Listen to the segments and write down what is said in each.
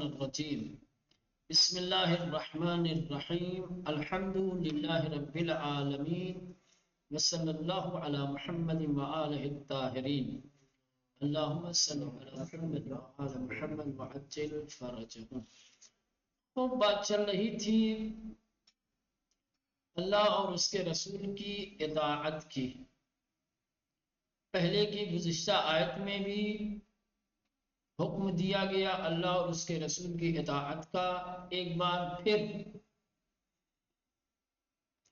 الرجيم بسم الله الرحمن الرحيم الحمد لله رب العالمين وصلى الله على محمد وآله الطاهرين اللهم صل على محمد وآل محمد وعجل فرجهم. تو بات چل رہی تھی اللہ اور اس کے رسول کی اطاعت کی. پہلے کی گزشتہ آیت میں بھی حکم دیا گیا اللہ اور اس کے رسول کی اطاعت کا. ایک بار پھر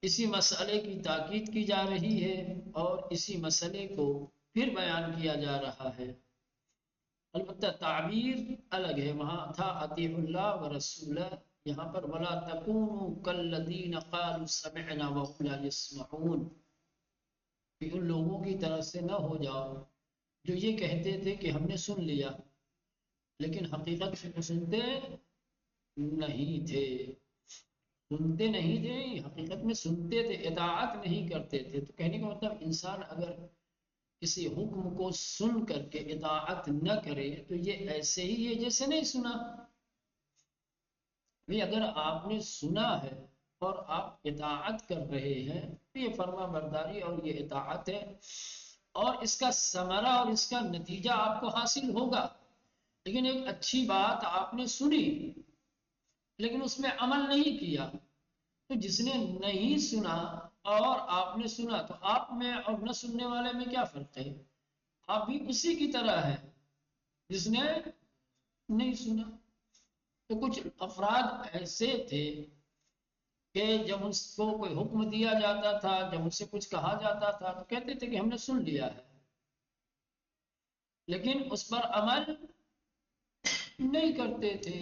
اسی مسئلے کی تاکید کی جا رہی ہے اور اسی مسئلے کو پھر بیان کیا جا رہا ہے. البتہ تعبیر الگ ہے. وہاں تھا اطیع اللہ و رسولہ، یہاں پر ولا تکونوا کالذین قالوا سمعنا وهم لا يسمعون، کہ ان لوگوں کی طرف سے نہ ہو جاؤ جو یہ کہتے تھے کہ ہم نے سن لیا لیکن حقیقت سے سنتے نہیں تھے. سنتے نہیں تھے، حقیقت میں سنتے تھے، اطاعت نہیں کرتے تھے. تو کہنے کا مطلب انسان اگر کسی حکم کو سن کر کے اطاعت نہ کرے تو یہ ایسے ہی ہے جیسے نہیں سنا. اگر آپ نے سنا ہے اور آپ اطاعت کر رہے ہیں تو یہ فرما برداری اور یہ اطاعت ہے، اور اس کا ثمرہ اور اس کا نتیجہ آپ کو حاصل ہوگا. لیکن ایک اچھی بات آپ نے سنی لیکن اس میں عمل نہیں کیا، تو جس نے نہیں سنا اور آپ نے سنا تو آپ میں اور نہ سننے والے میں کیا فرق ہے؟ آپ بھی اسی کی طرح ہے جس نے نہیں سنا. تو کچھ افراد ایسے تھے کہ جب اس کو کوئی حکم دیا جاتا تھا، جب اس سے کچھ کہا جاتا تھا تو کہتے تھے کہ ہم نے سن لیا ہے، لیکن اس پر عمل نہیں کرتے تھے.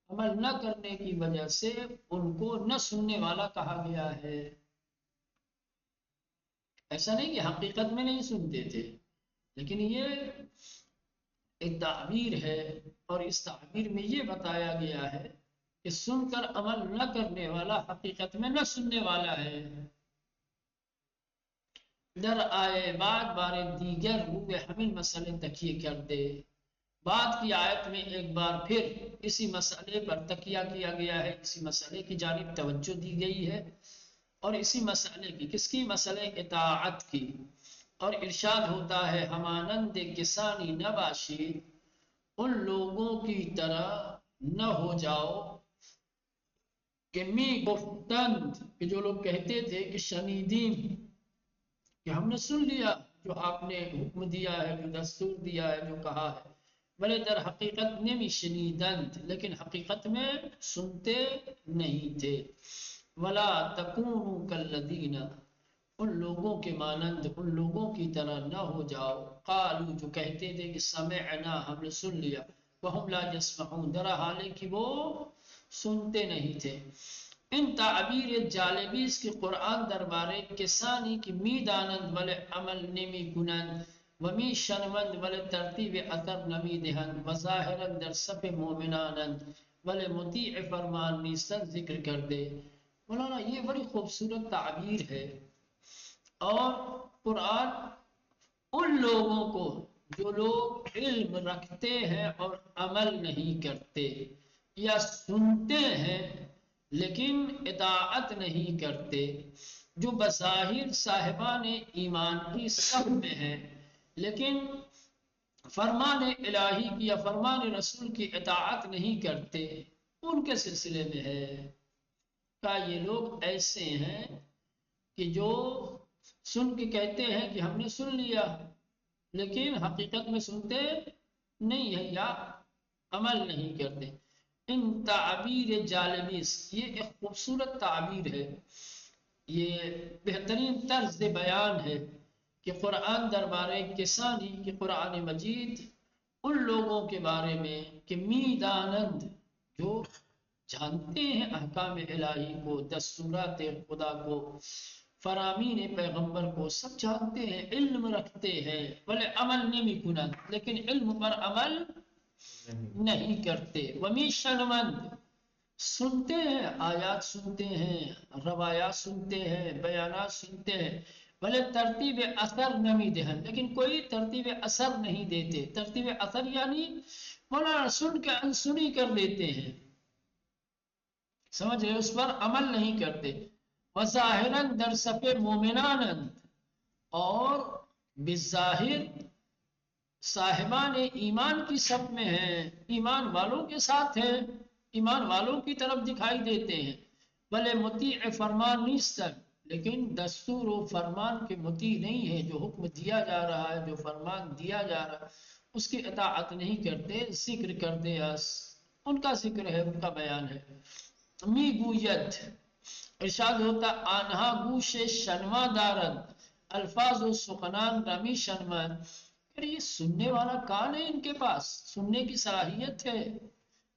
عمل نہ کرنے کی وجہ سے ان کو نہ سننے والا کہا گیا ہے. ایسا نہیں کہ حقیقت میں نہیں سنتے تھے، لیکن یہ ایک تعبیر ہے، اور اس تعبیر میں یہ بتایا گیا ہے کہ سن کر عمل نہ کرنے والا حقیقت میں نہ سننے والا ہے. در آئے بعد بار دیگر روح حمل مسئلے تکیے کر دے. بعد کی آیت میں ایک بار پھر اسی مسئلے پر تکیہ کیا گیا ہے، اسی مسئلے کی جانب توجہ دی گئی ہے، اور اسی مسئلے کی، کس کی؟ مسئلے اطاعت کی. اور ارشاد ہوتا ہے ہمانند کسانی نباشی، ان لوگوں کی طرح نہ ہو جاؤ کہ می گفتند، کہ جو لوگ کہتے تھے کہ شنیدین، کہ ہم نے سن لیا جو آپ نے حکم دیا ہے، جو دستور دیا ہے، جو کہا ہے، بلے در حقیقت نمی شنیدند، لیکن حقیقت میں سنتے نہیں تھے. ولا تکونوا کالذین، ان لوگوں کے مانند، ان لوگوں کی طرح نہ ہو جاؤ، قالوا، جو کہتے تھے کہ سمعنا، ہم نے سن لیا، وهم لا يسمعون، درا حال کہ وہ سنتے نہیں تھے. ان تعبیر جالبیس کی قرآن دربارے کسانی کی می دانند ولے عمل نمی کنند ومی شنوند ولے ترتیب اثر نمی دہند وظاہرند در صف مومنانند ولے مطیع فرمان نیستن ذکر کر دے. مولانا یہ بڑی خوبصورت تعبیر ہے، اور قرآن ان لوگوں کو، جو لوگ علم رکھتے ہیں اور عمل نہیں کرتے، یا سنتے ہیں لیکن اطاعت نہیں کرتے، جو بظاہر صاحبان ایمان کی صف میں ہیں لیکن فرمان الہی کی یا فرمان رسول کی اطاعت نہیں کرتے، ان کے سلسلے میں ہے. کہ یہ لوگ ایسے ہیں کہ جو سن کے کہتے ہیں کہ ہم نے سن لیا لیکن حقیقت میں سنتے نہیں ہیں یا عمل نہیں کرتے. ان تعبیر جالبیس، یہ ایک خوبصورت تعبیر ہے، یہ بہترین طرز بیان ہے کہ قرآن دربارے کسانی، کہ قرآن مجید ان لوگوں کے بارے میں کہ می دانند، جو جانتے ہیں احکام الہی کو، دستورات خدا کو، فرامین پیغمبر کو، سب جانتے ہیں، علم رکھتے ہیں، بلے عمل نہیں کنند، لیکن علم پر عمل نہیں کرتے. ومی شنوند، سنتے ہیں، آیات سنتے ہیں، روایات سنتے ہیں، بیانات سنتے ہیں، بھلے ترتیب اثر نمی دہن، لیکن کوئی ترتیب اثر نہیں دیتے. ترتیب اثر یعنی مولانا سن کے انسنی کر دیتے ہیں، سمجھ رہے، اس پر عمل نہیں کرتے. وظاہراً در صف مومنان، اور بظاہر صاحبان ایمان کی صف میں ہیں، ایمان والوں کے ساتھ ہیں، ایمان والوں کی طرف دکھائی دیتے ہیں. بلے مطیع فرمان نیستن، لیکن دستور و فرمان کے مطیع نہیں ہے. جو حکم دیا جا رہا ہے، جو فرمان دیا جا رہا ہے، اس کی اطاعت نہیں کرتے. ذکر کرتے ان کا ذکر ہے، ان کا بیان ہے. می گوید، ارشاد ہوتا آنہا گوش شنوا دارد، الفاظ و سخنان رمی شنمن. یہ سننے والا کان ہے، ان کے پاس سننے کی صلاحیت ہے.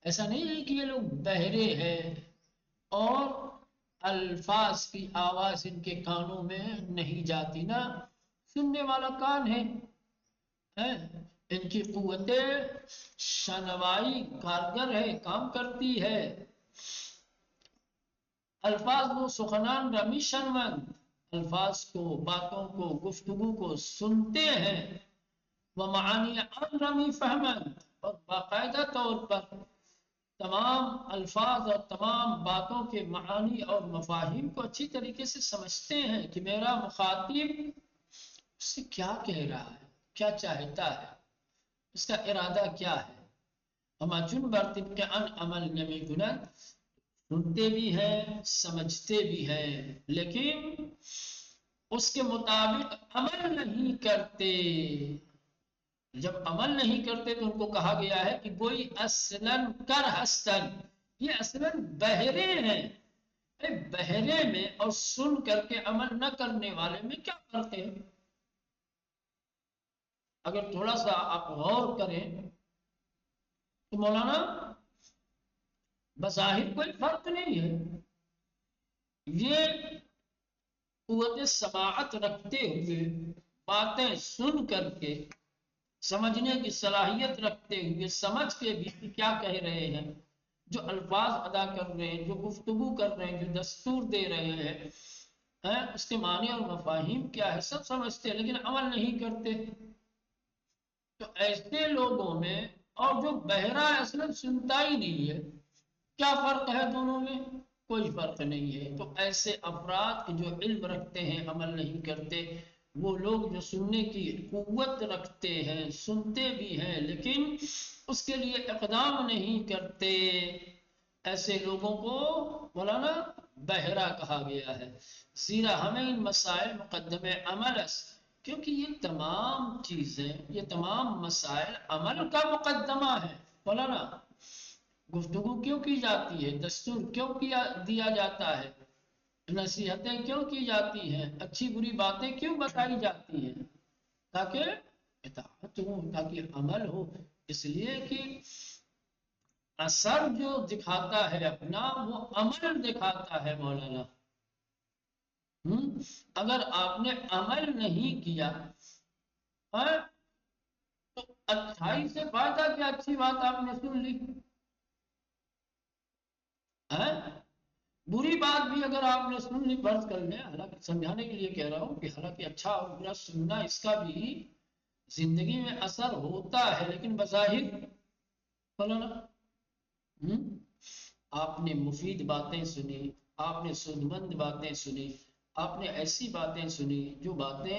ایسا نہیں ہے کہ یہ لوگ بہرے ہیں اور الفاظ کی آواز ان کے کانوں میں نہیں جاتی، نا، سننے والا کان ہے. ان کی قوت شنوائی کارگر ہے، کام کرتی ہے. الفاظ و سخنان رمی شنمن، الفاظ کو، باتوں کو، گفتگو کو سنتے ہیں. وہ معانی عام رمی فہمن، اور باقاعدہ طور پر تمام الفاظ اور تمام باتوں کے معانی اور مفاہیم کو اچھی طریقے سے سمجھتے ہیں کہ میرا مخاطب اس سے کیا کہہ رہا ہے، کیا چاہتا ہے، اس کا ارادہ کیا ہے. ہما چن برتب کے ان عمل نمی گنن، سنتے بھی ہیں، سمجھتے بھی ہیں، لیکن اس کے مطابق عمل نہیں کرتے. جب عمل نہیں کرتے تو ان کو کہا گیا ہے کہ کوئی اصلاً کر ہستن، یہ اصلاً بہرے ہیں. بہرے میں اور سن کر کے عمل نہ کرنے والے میں کیا فرق ہے؟ اگر تھوڑا سا آپ غور کریں تو مولانا بظاہر کوئی فرق نہیں ہے. یہ قوت سماعت رکھتے ہوئے، باتیں سن کر کے سمجھنے کی صلاحیت رکھتے ہوئے، سمجھ کے بھی کیا کہہ رہے ہیں، جو الفاظ ادا کر رہے ہیں، جو گفتگو کر رہے ہیں، جو دستور دے رہے ہیں، اس کے معنی اور مفاہیم کیا ہے، سب سمجھتے ہیں لیکن عمل نہیں کرتے. تو ایسے لوگوں میں اور جو بہرا اصلا سنتا ہی نہیں ہے، کیا فرق ہے دونوں میں؟ کوئی فرق نہیں ہے. تو ایسے افراد جو علم رکھتے ہیں، عمل نہیں کرتے، وہ لوگ جو سننے کی قوت رکھتے ہیں، سنتے بھی ہیں لیکن اس کے لیے اقدام نہیں کرتے، ایسے لوگوں کو مولانا بہرا کہا گیا ہے. زیرا ہمیں ان مسائل مقدم عمل ہے، کیونکہ یہ تمام چیزیں، یہ تمام مسائل عمل کا مقدمہ ہے. مولانا گفتگو کیوں کی جاتی ہے، دستور کیوں دیا جاتا ہے، نصیحتیں کیوں کی جاتی ہیں، اچھی بری باتیں کیوں بتائی جاتی ہیں؟ تاکہ اطاعت ہو، تاکہ عمل ہو. اس لیے کہ اثر جو دکھاتا ہے اپنا، وہ عمل دکھاتا ہے مولانا. اگر آپ نے عمل نہیں کیا تو اچھائی سے فائدہ کیا؟ اچھی بات آپ نے سن لی، بری بات بھی اگر آپ نے سن لی، فرض کر لیں، حالانکہ سمجھانے کے لیے کہہ رہا ہوں کہ حالانکہ اچھا اور برا سننا، اس کا بھی زندگی میں اثر ہوتا ہے، لیکن بظاہر مولانا آپ نے مفید باتیں سنی، آپ نے سود مند باتیں سنی، آپ نے ایسی باتیں سنی جو باتیں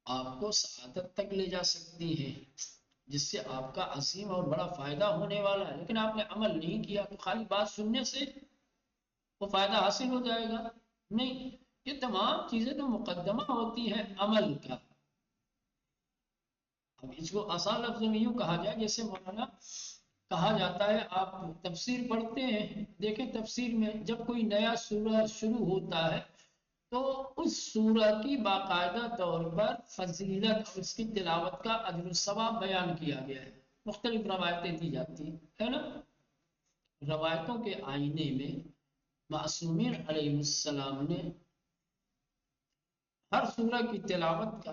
آپ کو سعادت تک لے جا سکتی ہیں، جس سے آپ کا عظیم اور بڑا فائدہ ہونے والا ہے، لیکن آپ نے عمل نہیں کیا تو خالی بات سننے سے وہ فائدہ حاصل ہو جائے گا؟ نہیں. یہ تمام چیزیں تو مقدمہ ہوتی ہیں عمل کا. اب اس کو آسان لفظ میں یوں کہا جائے، جیسے مولانا کہا جاتا ہے، آپ تفسیر پڑھتے ہیں، دیکھیں تفسیر میں جب کوئی نیا سورہ شروع ہوتا ہے تو اس سورہ کی باقاعدہ طور پر فضیلت اور اس کی تلاوت کا اجر و ثواب بیان کیا گیا ہے. مختلف روایتیں دی جاتی ہیں، ہے نا. روایتوں کے آئینے میں معصومین علیہ السلام نے ہر سورہ کی تلاوت کا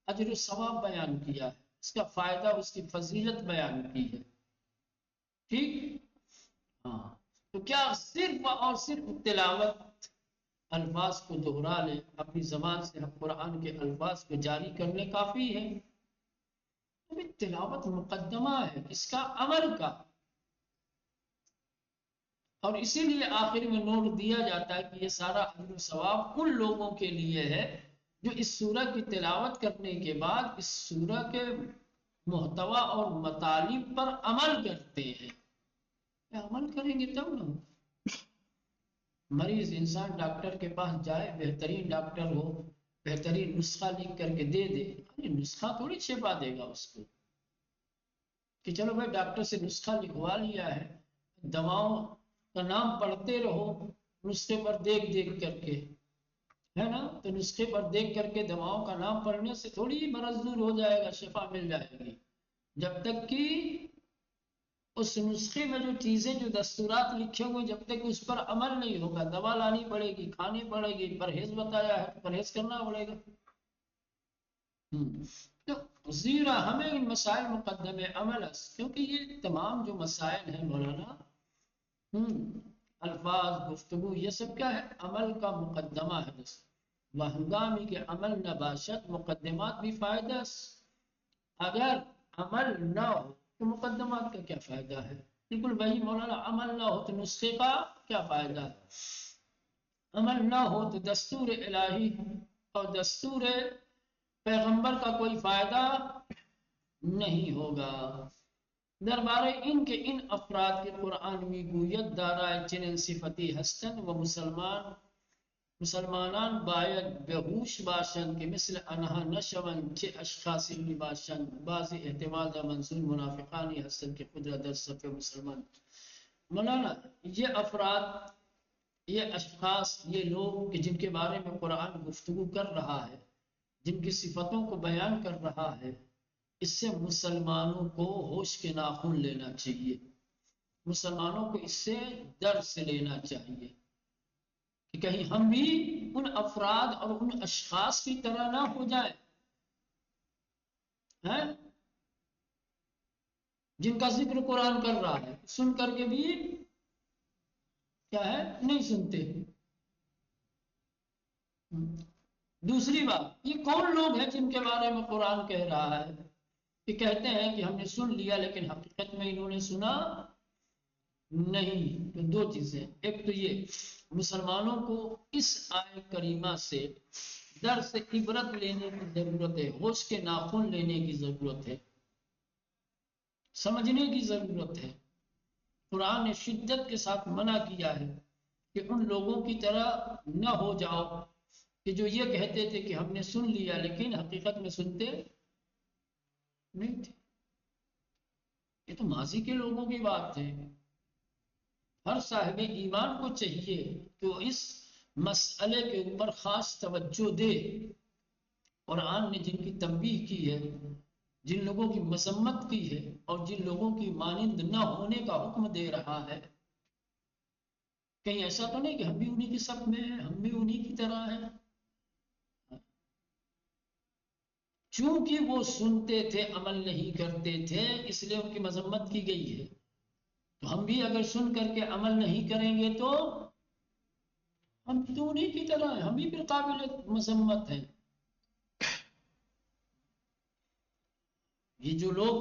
اجر و ثواب بیان کیا ہے، اس کا فائدہ، اس کی فضیلت بیان کی ہے. ٹھیک، ہاں. تو کیا صرف اور صرف تلاوت، الفاظ کو دہرا لیں، اپنی زبان سے قرآن کے الفاظ کو جاری کرنے کافی ہے؟ تلاوت مقدمہ ہے اس کا عمل کا، اور اسی لیے آخر میں نوٹ دیا جاتا ہے کہ یہ سارا اجر و ثواب ان لوگوں کے لیے ہے جو اس سورہ کی تلاوت کرنے کے بعد اس سورہ کے محتوا اور مطالب پر عمل کرتے ہیں۔ عمل کریں گے تب نہ۔ مریض انسان ڈاکٹر کے پاس جائے، بہترین ڈاکٹر ہو، بہترین نسخہ لکھ کر کے دے دے، نسخہ تھوڑی چھپا دے گا اس کو کہ چلو بھائی ڈاکٹر سے نسخہ لکھوا لیا ہے، دواؤں کا نام پڑھتے رہو نسخے پر دیکھ دیکھ کر کے، ہے نا؟ تو نسخے پر دیکھ کر کے دواؤں کا نام پڑھنے سے تھوڑی مرض دور ہو جائے گا، شفا مل جائے گی، جب تک کہ اس نسخے میں جو چیزیں جو دستورات لکھے ہوئے جب تک اس پر عمل نہیں ہوگا، دوا لانی پڑے گی، کھانی پڑے گی، پرہیز بتایا ہے پرہیز کرنا پڑے گا۔ تو زیرا ہمیں ان مسائل مقدم عمل ہے، کیونکہ یہ تمام جو مسائل ہیں مولانا، الفاظ گفتگو یہ سب کیا ہے؟ عمل کا مقدمہ ہے۔ وہنگامی کے عمل نباشت مقدمات بھی فائدہ، اگر عمل نہ ہو تو مقدمات کا کیا فائدہ ہے؟ بالکل وہی مولانا، عمل نہ ہو تو نسخے کا کیا فائدہ ہے؟ عمل نہ ہو تو دستور الہی اور دستور پیغمبر کا کوئی فائدہ نہیں ہوگا۔ دربار ان کے ان افراد کے قرآن میں گویت دارائے چنن صفتی ہستن و مسلمانان باید بہوش باشن کہ مثل انہا نشون چه اشخاصی می باشن، بعضی احتمال دا منظور منافقانی ہستن کہ قدرت در صف مسلمان۔ مولانا یہ افراد، یہ اشخاص، یہ لوگ کہ جن کے بارے میں قرآن گفتگو کر رہا ہے، جن کی صفتوں کو بیان کر رہا ہے، اس سے مسلمانوں کو ہوش کے ناخن لینا چاہیے، مسلمانوں کو اس سے درس لینا چاہیے کہ کہیں ہم بھی ان افراد اور ان اشخاص کی طرح نہ ہو جائیں جن کا ذکر قرآن کر رہا ہے، سن کر کے بھی کیا ہے؟ نہیں سنتے۔ دوسری بات، یہ کون لوگ ہیں جن کے بارے میں قرآن کہہ رہا ہے کہ کہتے ہیں کہ ہم نے سن لیا لیکن حقیقت میں انہوں نے سنا نہیں؟ تو دو چیزیں، ایک تو یہ مسلمانوں کو اس آیت کریمہ سے درس عبرت لینے کی ضرورت ہے، ہوش کے ناخن لینے کی ضرورت ہے، سمجھنے کی ضرورت ہے۔ قرآن نے شدت کے ساتھ منع کیا ہے کہ ان لوگوں کی طرح نہ ہو جاؤ کہ جو یہ کہتے تھے کہ ہم نے سن لیا لیکن حقیقت میں سنتے نہیں تھے۔ یہ تو ماضی کے لوگوں کی بات ہے۔ ہر صاحب ایمان کو چاہیے کہ وہ اس مسئلے کے اوپر خاص توجہ دے۔ قرآن نے جن کی تنبیہ کی ہے، جن لوگوں کی مذمت کی ہے اور جن لوگوں کی مانند نہ ہونے کا حکم دے رہا ہے، کہیں ایسا تو نہیں کہ ہم بھی انہی کی صف میں ہیں، ہم بھی انہی کی طرح ہیں۔ چونکہ وہ سنتے تھے عمل نہیں کرتے تھے اس لیے ان کی مذمت کی گئی ہے، تو ہم بھی اگر سن کر کے عمل نہیں کریں گے تو ہم تو انہی کی طرح ہیں، ہم بھی پھر قابل مذمت ہیں۔ یہ جو لوگ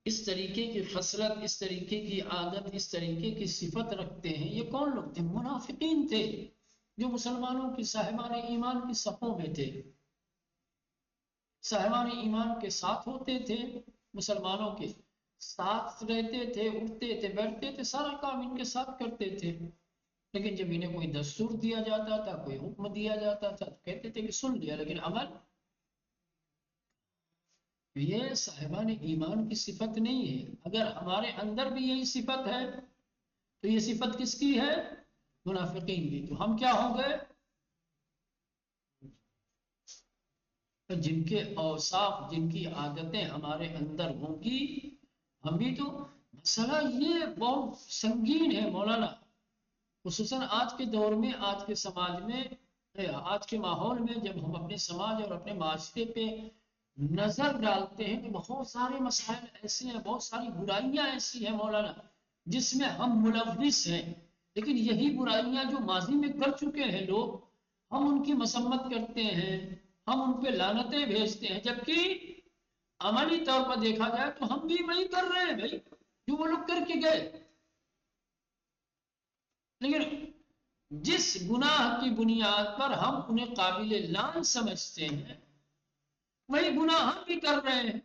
اس طریقے کی خصلت، اس طریقے کی عادت، اس طریقے کی صفت رکھتے ہیں، یہ کون لوگ تھے؟ منافقین تھے جو مسلمانوں کی صاحبان ایمان کی صفوں میں تھے، صاحبان ایمان کے ساتھ ہوتے تھے، مسلمانوں کے ساتھ رہتے تھے، اٹھتے تھے، بیٹھتے تھے، سارا کام ان کے ساتھ کرتے تھے، لیکن جب انہیں کوئی دستور دیا جاتا تھا، کوئی حکم دیا جاتا تھا تو کہتے تھے کہ سن لیا لیکن عمل، یہ صاحبان ایمان کی صفت نہیں ہے۔ اگر ہمارے اندر بھی یہی صفت ہے تو یہ صفت کس کی ہے؟ منافقین کی۔ تو ہم کیا ہوں گے؟ جن کے اوصاف، جن کی عادتیں ہمارے اندر ہوں گی، ہم بھی تو۔ مسئلہ یہ بہت سنگین ہے مولانا، خصوصاً آج کے دور میں، آج کے سماج میں، آج کے ماحول میں جب ہم اپنے سماج اور اپنے معاشرے پہ نظر ڈالتے ہیں تو بہت سارے مسائل ایسے ہیں، بہت ساری برائیاں ایسی ہیں مولانا جس میں ہم ملوث ہیں، لیکن یہی برائیاں جو ماضی میں کر چکے ہیں لوگ، ہم ان کی مذمت کرتے ہیں، ہم ان پہ لعنتیں بھیجتے ہیں، جبکہ عملی طور پر دیکھا جائے تو ہم بھی وہی کر رہے ہیں بھائی جو وہ لوگ کر کے گئے، لیکن جس گناہ کی بنیاد پر ہم انہیں قابل لعن سمجھتے ہیں وہی گناہ ہم بھی کر رہے ہیں،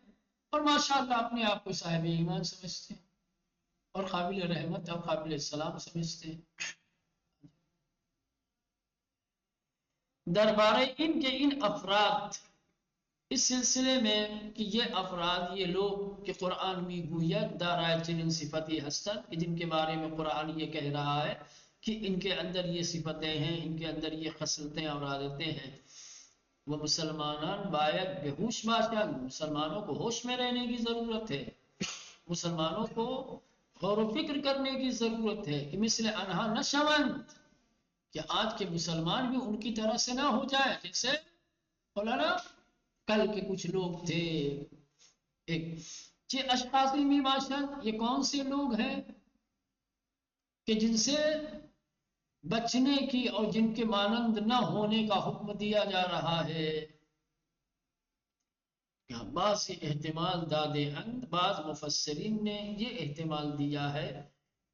اور ماشاءاللہ اپنے آپ کو صاحب ایمان سمجھتے ہیں اور قابل رحمت اور قابل سلام سمجھتے ہیں۔ دربارے ان کے ان افراد اس سلسلے میں کہ یہ افراد یہ لوگ کہ قرآن میں گوید دارائے چنین صفتی ہستن کہ جن کے بارے میں قرآن یہ کہہ رہا ہے کہ ان کے اندر یہ صفتیں ہیں، ان کے اندر یہ خصلتیں اور عادتیں ہیں، وہ مسلمان باید بے ہوش باشند، مسلمانوں کو ہوش میں رہنے کی ضرورت ہے، مسلمانوں کو غور و فکر کرنے کی ضرورت ہے کہ مثل انہا نشوند، کہ آج کے مسلمان بھی ان کی طرح سے نہ ہو جائے جیسے مولانا کل کے کچھ لوگ تھے، ایک اشخاصی بھی باشند، یہ کون سے لوگ ہیں کہ جن سے بچنے کی اور جن کے مانند نہ ہونے کا حکم دیا جا رہا ہے۔ بعض احتمال دادے اند، بعض مفسرین نے یہ احتمال دیا ہے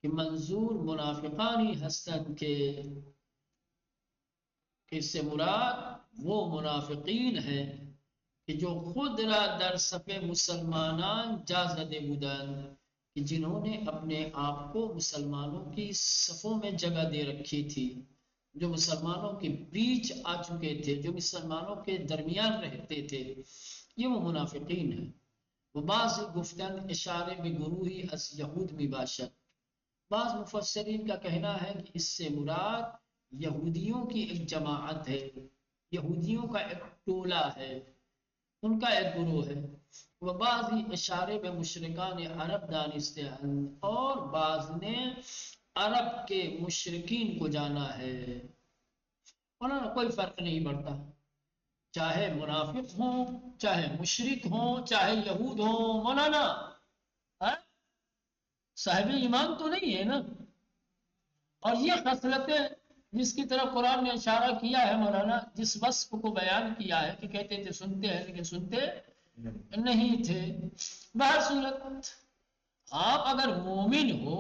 کہ منظور منافقانی ہستن کے اس سے مراد وہ منافقین ہیں کہ جو خود را در صف مسلمانان جازد بودن، کہ جنہوں نے اپنے آپ کو مسلمانوں کی صفوں میں جگہ دے رکھی تھی، جو مسلمانوں کے بیچ آ چکے تھے، جو مسلمانوں کے درمیان رہتے تھے، یہ وہ منافقین ہیں۔ وہ بعض گفتن اشارے بگروہی از یہود بھی باشد، بعض مفسرین کا کہنا ہے کہ اس سے مراد یہودیوں کی ایک جماعت ہے، یہودیوں کا ایک ٹولہ ہے، ان کا ایک گروہ ہے۔ وہ بعض اشارے میں مشرکان عرب دانستے ہیں، اور بعض نے عرب کے مشرکین کو جانا ہے۔ مولانا کوئی فرق نہیں پڑتا، چاہے منافق ہوں، چاہے مشرک ہوں، چاہے یہود ہوں، مولانا صاحب ایمان تو نہیں ہے نا۔ اور یہ خصلتیں جس کی طرف قرآن نے اشارہ کیا ہے مولانا، جس وصف کو بیان کیا ہے کہ کہتے تھے سنتے ہیں لیکن سنتے نہیں تھے، بہر صورت آپ اگر مومن ہو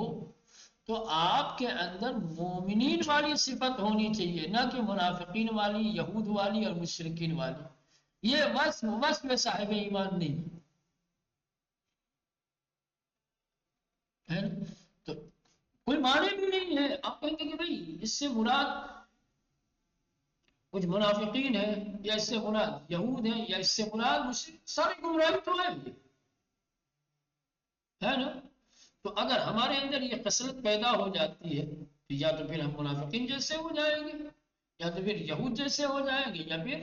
تو آپ کے اندر مومنین والی صفت ہونی چاہیے، نہ کہ منافقین والی، یہود والی اور مشرکین والی۔ یہ وصف صاحب ایمان نہیں ہے نا؟ تو کوئی معنی بھی نہیں ہے۔ آپ کہیں گے کہ بھئی اس سے مراد کچھ منافقین ہیں، یا اس سے مراد یہود ہیں، یا اس سے مراد مشرک، ساری گمراہی تو ہے نا؟ تو اگر ہمارے اندر یہ خصلت پیدا ہو جاتی ہے تو یا تو پھر ہم منافقین جیسے ہو جائیں گے، یا تو پھر یہود جیسے ہو جائیں گے، یا پھر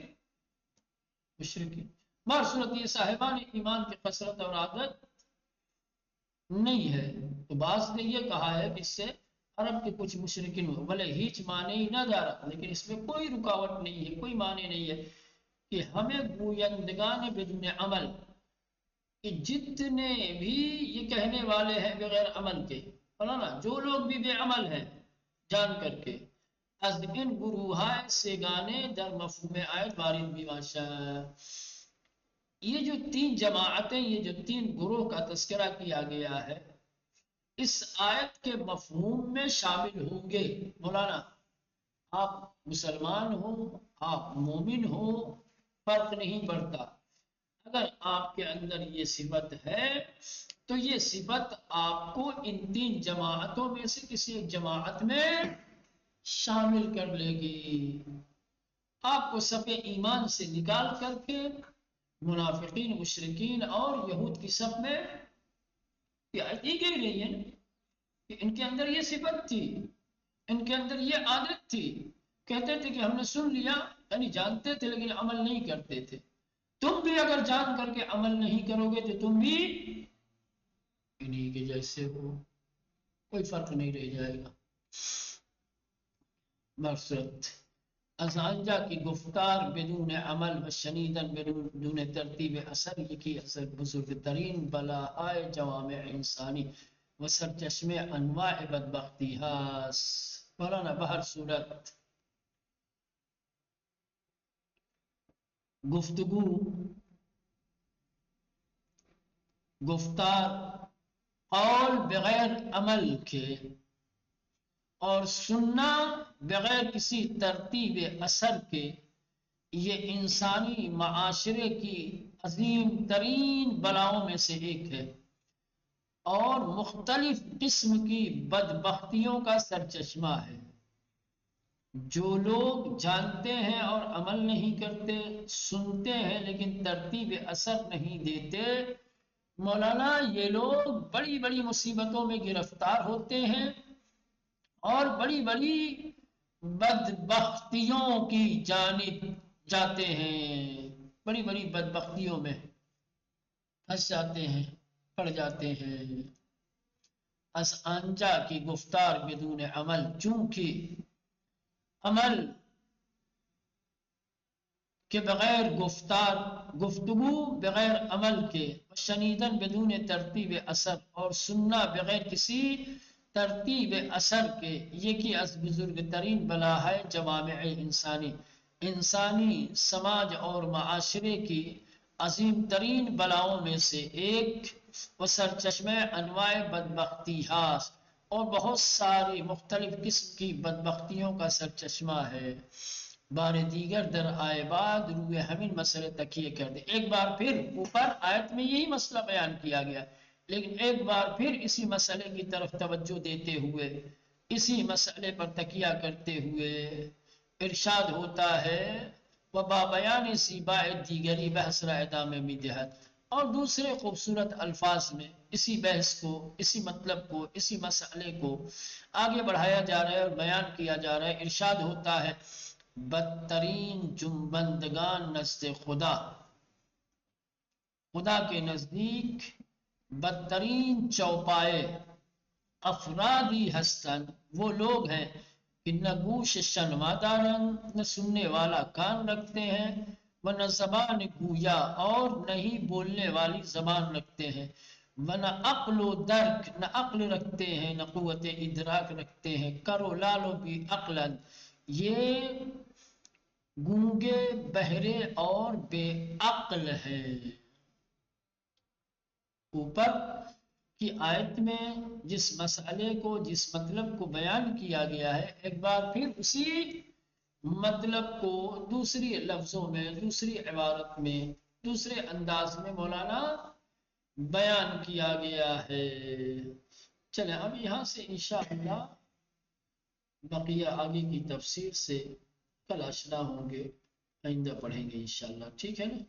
مشرکین۔ بہر صورت یہ صاحبان ایمان کی خصلت اور عادت نہیں ہے۔ تو بعض نے یہ کہا ہے کہ اس سے عرب کے کچھ مشرکین ہو، بھلے ہیچ معنی ہی نہ جا رہا، لیکن اس میں کوئی رکاوٹ نہیں ہے، کوئی معنی نہیں ہے کہ ہمیں گویندگان بدون عمل، کہ جتنے بھی یہ کہنے والے ہیں بغیر عمل کے، فلانا جو لوگ بھی بے عمل ہیں جان کر کے، از ان گروہائے سے گانے در مفہوم آیت وارد بھی ماشا، یہ جو تین جماعتیں، یہ جو تین گروہ کا تذکرہ کیا گیا ہے اس آیت کے مفہوم میں شامل ہوں گے۔ مولانا آپ مسلمان ہو، آپ مومن ہو، فرق نہیں پڑتا، اگر آپ کے اندر یہ صفت ہے تو یہ صفت آپ کو ان تین جماعتوں میں سے کسی ایک جماعت میں شامل کر لے گی، آپ کو صف ایمان سے نکال کر کے منافقین، مشرکین اور یہود کی صف میں دی گئی رہی ہے کہ ان کے اندر یہ صفت تھی، ان کے اندر یہ عادت تھی، کہتے تھے کہ ہم نے سن لیا، یعنی جانتے تھے لیکن عمل نہیں کرتے تھے۔ تم بھی اگر جان کر کے عمل نہیں کرو گے تو تم بھی انہی کے جیسے ہو، کوئی فرق نہیں رہ جائے گا۔ مقصد ازانجا کی گفتار بدون عمل و شنیدن بدون ترتیب اثر، یکی اثر بزرگ ترین بلاہائے جوامع انسانی و سرچشم انواع بدبختی ہاست۔ مولانا بہر صورت گفتگو گفتار، قول بغیر عمل کے، اور سننا بغیر کسی ترتیب اثر کے، یہ انسانی معاشرے کی عظیم ترین بلاؤں میں سے ایک ہے اور مختلف قسم کی بدبختیوں کا سرچشمہ ہے۔ جو لوگ جانتے ہیں اور عمل نہیں کرتے، سنتے ہیں لیکن ترتیب اثر نہیں دیتے، مولانا یہ لوگ بڑی بڑی مصیبتوں میں گرفتار ہوتے ہیں اور بڑی بڑی بدبختیوں کی جانب جاتے ہیں، بڑی بڑی بدبختیوں میں پھنس جاتے ہیں، پڑ جاتے ہیں۔ از آنجا کی گفتار بدون عمل، چونکہ عمل کے بغیر گفتگو بغیر عمل کے، شنیدن بدون ترتیب اثر، اور سننا بغیر کسی ترتیب اثر کے، یہ کی از بزرگ ترین بلا ہے جوامع انسانی سماج اور معاشرے کی عظیم ترین بلاؤں میں سے ایک، و سرچشمہ انواع بدبختی ہاس، اور بہت ساری مختلف قسم کی بدبختیوں کا سرچشمہ ہے۔ بار دیگر در آئے بعد روئے ہمیں مسئلے تکیے کر دے۔ ایک بار پھر اوپر آیت میں یہی مسئلہ بیان کیا گیا، لیکن ایک بار پھر اسی مسئلے کی طرف توجہ دیتے ہوئے، اسی مسئلے پر تکیہ کرتے ہوئے ارشاد ہوتا ہے وَبَابَيَانِ سِيبَاءِ دیگری بحث را ادام میدہت، اور دوسرے خوبصورت الفاظ میں اسی بحث کو، اسی مطلب کو، اسی مسئلے کو آگے بڑھایا جا رہا ہے اور بیان کیا جا رہا ہے۔ ارشاد ہوتا ہے بدترین جنبندگان نزد خدا، خدا کے نزدیک بدترین چوپائے افرادی ہستن، وہ لوگ ہیں کہ نہ گوش شنوا دارن، نہ سننے والا کان رکھتے ہیں، وہ نہ زبان گویا، اور نہ ہی بولنے والی زبان رکھتے ہیں، وہ نہ عقل و درک، نہ عقل رکھتے ہیں، نہ قوت ادراک رکھتے ہیں، کرو لالو بھی عقلن، یہ گونگے، بہرے اور بے عقل ہے۔ اوپر کی آیت میں جس مسئلے کو، جس مطلب کو بیان کیا گیا ہے، ایک بار پھر اسی مطلب کو دوسری لفظوں میں، دوسری عبارت میں، دوسرے انداز میں مولانا بیان کیا گیا ہے۔ چلیں اب یہاں سے انشاءاللہ بقیہ آگے کی تفسیر سے کل آشنا ہوں گے، آئندہ پڑھیں گے انشاءاللہ، ٹھیک ہے نا؟